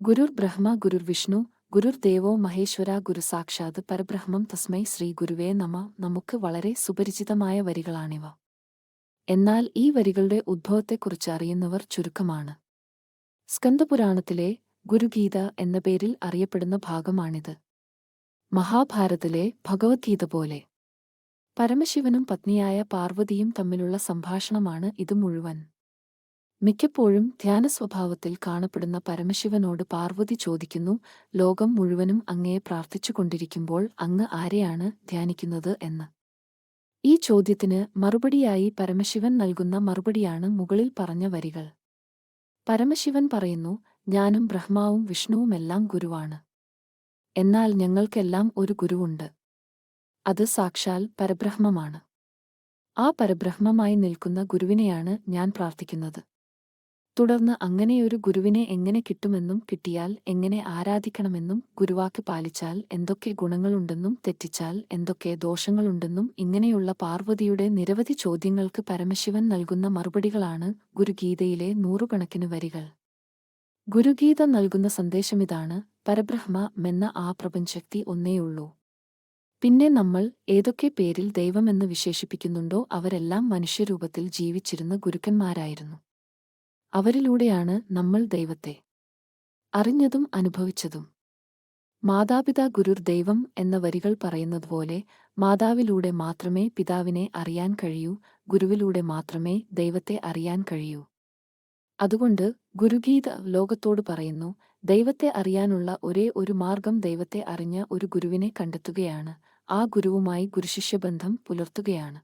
ഗുരുർ ബ്രഹ്മ ഗുരുർ വിഷ്ണു ഗുരുർ ദേവോ മഹേശ്വര ഗുരു സാക്ഷാത് പരബ്രഹ്മം തസ്മൈ ശ്രീ ഗുരുവേ നമ. നമുക്ക് വളരെ സുപരിചിതമായ വരികളാണിവ. എന്നാൽ ഈ വരികളുടെ ഉദ്ഭവത്തെക്കുറിച്ച് അറിയുന്നവർ ചുരുക്കമാണ്. സ്കന്ദപുരാണത്തിലെ ഗുരുഗീത എന്ന പേരിൽ അറിയപ്പെടുന്ന ഭാഗമാണിത്. മഹാഭാരതത്തിലെ ഭഗവദ്ഗീത പോലെ പരമശിവനും പത്നിയായ പാർവതിയും തമ്മിലുള്ള സംഭാഷണമാണ് ഇത് മുഴുവൻ. മിക്കപ്പോഴും ധ്യാനസ്വഭാവത്തിൽ കാണപ്പെടുന്ന പരമശിവനോട് പാർവതി ചോദിക്കുന്നു, ലോകം മുഴുവനും അങ്ങയെ പ്രാർത്ഥിച്ചുകൊണ്ടിരിക്കുമ്പോൾ അങ്ങ് ആരെയാണ് ധ്യാനിക്കുന്നത് എന്ന്. ഈ ചോദ്യത്തിന് മറുപടിയായി പരമശിവൻ നൽകുന്ന മറുപടിയാണ് മുകളിൽ പറഞ്ഞ വരികൾ. പരമശിവൻ പറയുന്നു, ഞാനും ബ്രഹ്മാവും വിഷ്ണുവുമെല്ലാം ഗുരുവാണ്. എന്നാൽ ഞങ്ങൾക്കെല്ലാം ഒരു ഗുരുവുണ്ട്. അത് സാക്ഷാൽ പരബ്രഹ്മമാണ്. ആ പരബ്രഹ്മമായി നിൽക്കുന്ന ഗുരുവിനെയാണ് ഞാൻ പ്രാർത്ഥിക്കുന്നത്. തുടർന്ന് അങ്ങനെയൊരു ഗുരുവിനെ എങ്ങനെ കിട്ടുമെന്നും കിട്ടിയാൽ എങ്ങനെ ആരാധിക്കണമെന്നും ഗുരുവാക്ക് പാലിച്ചാൽ എന്തൊക്കെ ഗുണങ്ങളുണ്ടെന്നും തെറ്റിച്ചാൽ എന്തൊക്കെ ദോഷങ്ങളുണ്ടെന്നും ഇങ്ങനെയുള്ള പാർവതിയുടെ നിരവധി ചോദ്യങ്ങൾക്ക് പരമശിവൻ നൽകുന്ന മറുപടികളാണ് ഗുരുഗീതയിലെ നൂറുകണക്കിന് വരികൾ. ഗുരുഗീത നൽകുന്ന സന്ദേശമിതാണ്: പരബ്രഹ്മമെന്ന ആ പ്രപഞ്ചശക്തി ഒന്നേയുള്ളൂ. പിന്നെ നമ്മൾ ഏതൊക്കെ പേരിൽ ദൈവമെന്ന് വിശേഷിപ്പിക്കുന്നുണ്ടോ അവരെല്ലാം മനുഷ്യരൂപത്തിൽ ജീവിച്ചിരുന്ന ഗുരുക്കന്മാരായിരുന്നു. അവരിലൂടെയാണ് നമ്മൾ ദൈവത്തെ അറിഞ്ഞതും അനുഭവിച്ചതും. മാതാപിതാ ഗുരുർ ദൈവം എന്ന വരികൾ പറയുന്നതുപോലെ മാതാവിലൂടെ മാത്രമേ പിതാവിനെ അറിയാൻ കഴിയൂ, ഗുരുവിലൂടെ മാത്രമേ ദൈവത്തെ അറിയാൻ കഴിയൂ. അതുകൊണ്ട് ഗുരുഗീത ലോകത്തോട് പറയുന്നു, ദൈവത്തെ അറിയാനുള്ള ഒരേ ഒരു മാർഗം ദൈവത്തെ അറിഞ്ഞ ഒരു ഗുരുവിനെ കണ്ടെത്തുകയാണ്, ആ ഗുരുവുമായി ഗുരുശിഷ്യബന്ധം പുലർത്തുകയാണ്.